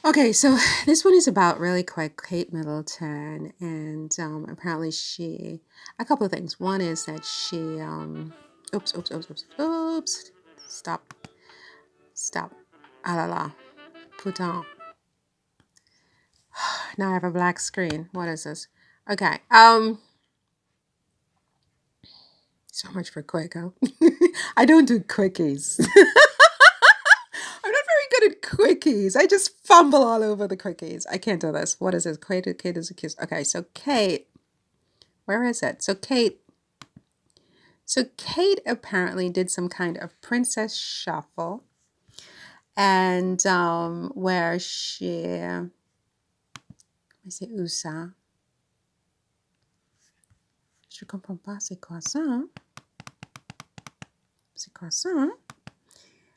Okay, so this one is about really quick Kate Middleton, and apparently a couple of things. One is that oops, stop, stop, ah la la, putain. Now I have a black screen. What is this? Okay, so much for quick, huh? I don't do quickies. I'm not very good at quickies. I just fumble all over the quickies. I can't do this. What is this? Kate is a kiss. Okay, so Kate, where is it? So Kate apparently did some kind of princess shuffle, and where I say où ça? Je comprends pas. C'est quoi ça? C'est quoi ça?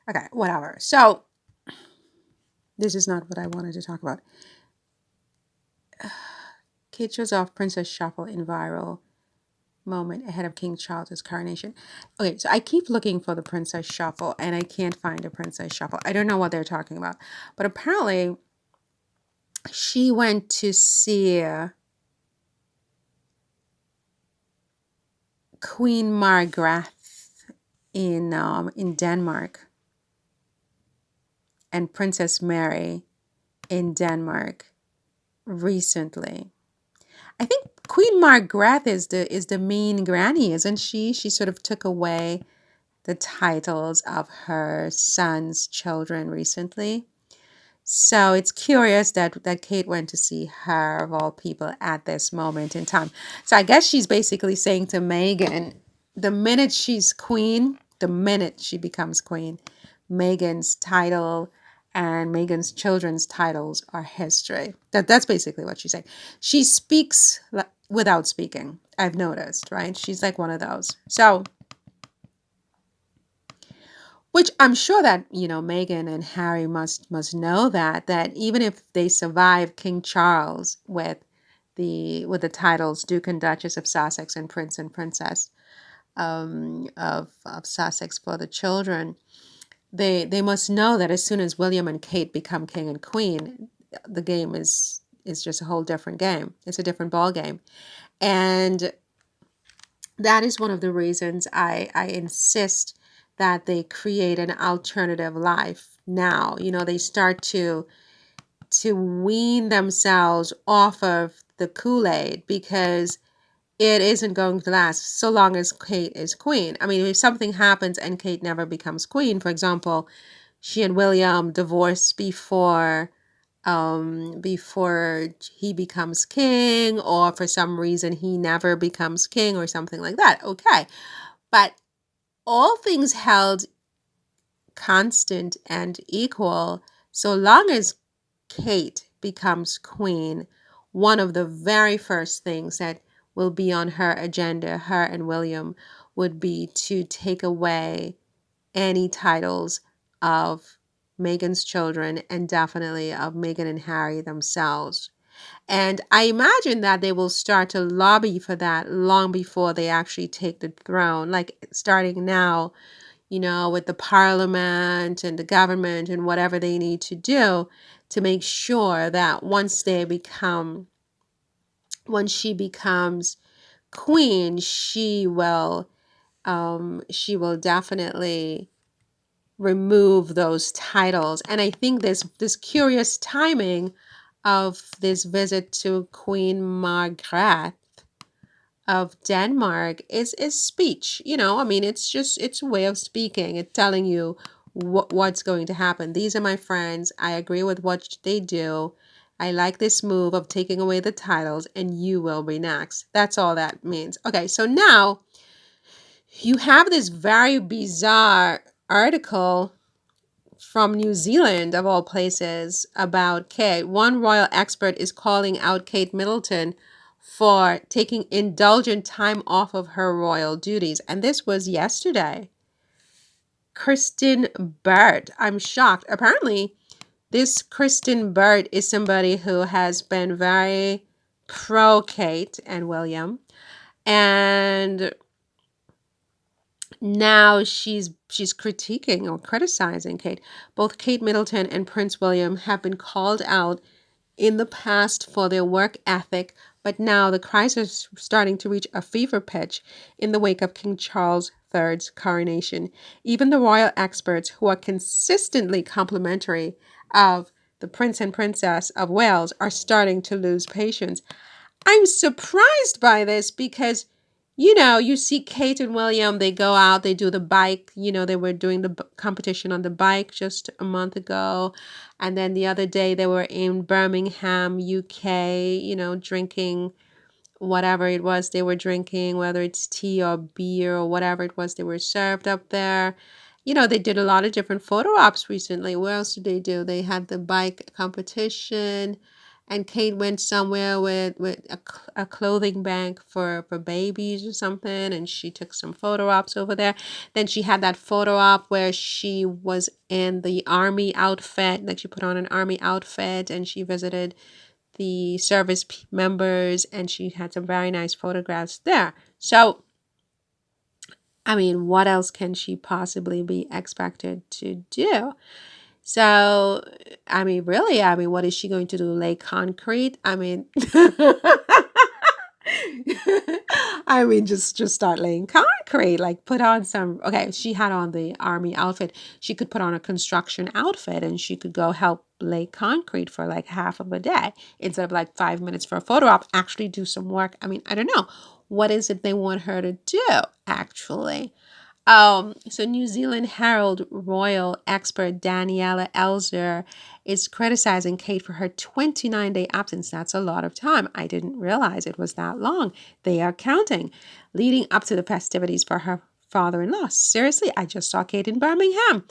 Okay, whatever. So this is not what I wanted to talk about. Kate shows off princess shuffle in viral moment ahead of King Charles's coronation. Okay, so I keep looking for the princess shuffle and I can't find a princess shuffle. I don't know what they're talking about, but apparently she went to see Queen Margrethe in Denmark and Princess Mary in Denmark recently. I think Queen Margrethe is the mean granny, isn't she? She sort of took away the titles of her son's children recently. So it's curious that Kate went to see her, of all people, at this moment in time. So I guess she's basically saying to Meghan, the minute she's queen, the minute she becomes queen, Meghan's title and Meghan's children's titles are history. That's basically what she's saying. She speaks without speaking. I've noticed, right? She's like one of those. So which I'm sure that, Meghan and Harry must know that even if they survive King Charles with the titles Duke and Duchess of Sussex and Prince and Princess of Sussex for the children, they must know that as soon as William and Kate become king and queen, the game is just a whole different game. It's a different ball game. And that is one of the reasons I insist that they create an alternative life now. They start to wean themselves off of the Kool-Aid because it isn't going to last so long as Kate is queen. I mean, if something happens and Kate never becomes queen, for example, she and William divorce before he becomes king, or for some reason he never becomes king or something like that. Okay. But all things held constant and equal, so long as Kate becomes queen, one of the very first things that will be on her agenda, her and William, would be to take away any titles of Meghan's children and definitely of Meghan and Harry themselves. And I imagine that they will start to lobby for that long before they actually take the throne, like starting now, with the parliament and the government and whatever they need to do to make sure that once she becomes queen, she will definitely remove those titles. And I think this curious timing of this visit to Queen Margrethe of Denmark is speech. I mean, it's a way of speaking. It's telling you what's going to happen. These are my friends. I agree with what they do. I like this move of taking away the titles, and you will be next. That's all that means. Okay, so now you have this very bizarre article from New Zealand, of all places, about Kate. One royal expert is calling out Kate Middleton for taking indulgent time off of her royal duties. And this was yesterday. Kristen Burt. I'm shocked. Apparently, this Kristen Burt is somebody who has been very pro Kate and William. And Now she's critiquing or criticizing Kate. Both Kate Middleton and Prince William have been called out in the past for their work ethic, but now the crisis is starting to reach a fever pitch in the wake of King Charles III's coronation. Even the royal experts, who are consistently complimentary of the Prince and Princess of Wales, are starting to lose patience. I'm surprised by this because, you see Kate and William, they go out, they do the bike, they were doing the competition on the bike just a month ago. And then the other day they were in Birmingham, UK, drinking whatever it was they were drinking, whether it's tea or beer or whatever it was they were served up there. They did a lot of different photo ops recently. What else did they do? They had the bike competition, and Kate went somewhere with a clothing bank for babies or something, and she took some photo ops over there. Then she had that photo op where she was in the army outfit, like she put on an army outfit, and she visited the service members, and she had some very nice photographs there. So, I mean, what else can she possibly be expected to do? So, I mean, really, what is she going to do? Lay concrete? I mean, just start laying concrete. Like, put on some. Okay, she had on the army outfit. She could put on a construction outfit, and she could go help lay concrete for like half of a day instead of like 5 minutes for a photo op. Actually, do some work. I mean, I don't know. What is it they want her to do? Actually. So New Zealand Herald royal expert Daniela Elzer is criticizing Kate for her 29-day absence. That's a lot of time. I didn't realize it was that long. They are counting, leading up to the festivities for her father-in-law. Seriously, I just saw Kate in Birmingham.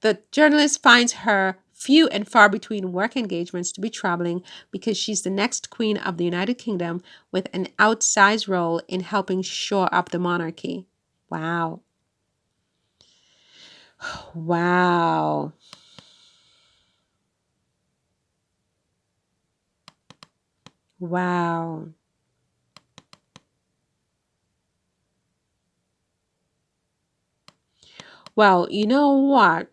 The journalist finds her few and far between work engagements to be troubling because she's the next queen of the United Kingdom with an outsized role in helping shore up the monarchy. Wow. Wow. Wow. Well, you know what?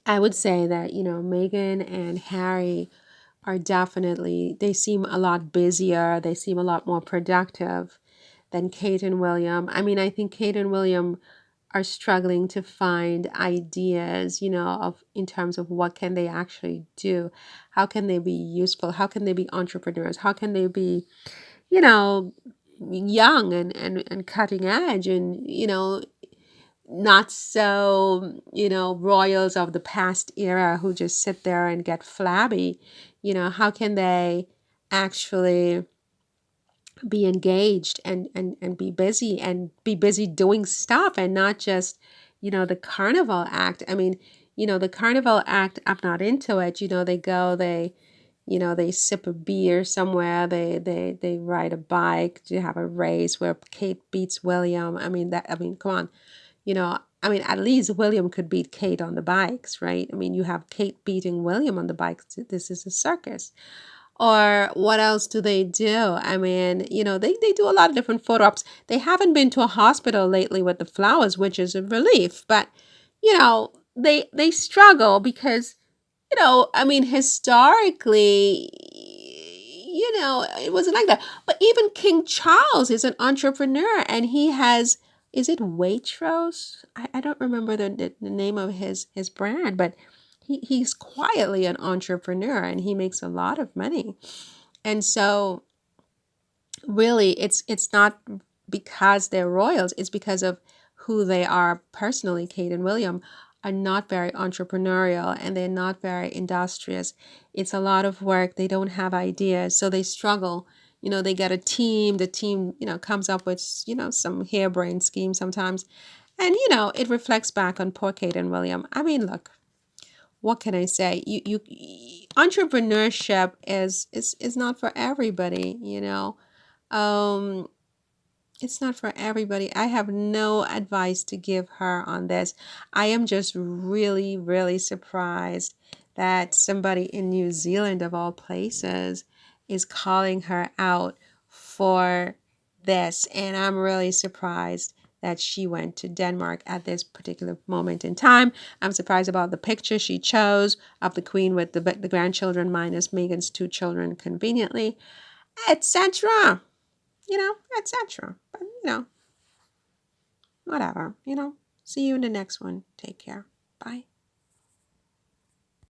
I would say that, Meghan and Harry are definitely, they seem a lot busier. They seem a lot more productive than Kate and William. I mean, I think Kate and William are struggling to find ideas, of in terms of what can they actually do? How can they be useful? How can they be entrepreneurs? How can they be, you know, young and cutting edge and, not so, royals of the past era who just sit there and get flabby. How can they actually be engaged and be busy doing stuff and not just, the carnival act. I mean, the carnival act, I'm not into it. They go, they sip a beer somewhere, they ride a bike to have a race where Kate beats William. Come on. At least William could beat Kate on the bikes, right? I mean, you have Kate beating William on the bikes. This is a circus. Or what else do they do? I mean, they do a lot of different photo ops. They haven't been to a hospital lately with the flowers, which is a relief. But, they struggle because, historically, it wasn't like that. But even King Charles is an entrepreneur, and he has, is it Waitrose? I don't remember the name of his brand, but he's quietly an entrepreneur and he makes a lot of money. And so really it's not because they're royals, it's because of who they are personally. Kate and William are not very entrepreneurial and they're not very industrious. It's a lot of work. They don't have ideas, so they struggle. They get a team. The team, comes up with, some harebrained scheme sometimes. And, it reflects back on poor Kate and William. I mean, look, what can I say? You entrepreneurship is not for everybody, Um, it's not for everybody. I have no advice to give her on this. I am just really, really surprised that somebody in New Zealand, of all places, is calling her out for this. And I'm really surprised that she went to Denmark at this particular moment in time. I'm surprised about the picture she chose of the queen with the grandchildren minus Meghan's 2 children conveniently, etc. Etc. But, whatever. See you in the next one. Take care. Bye.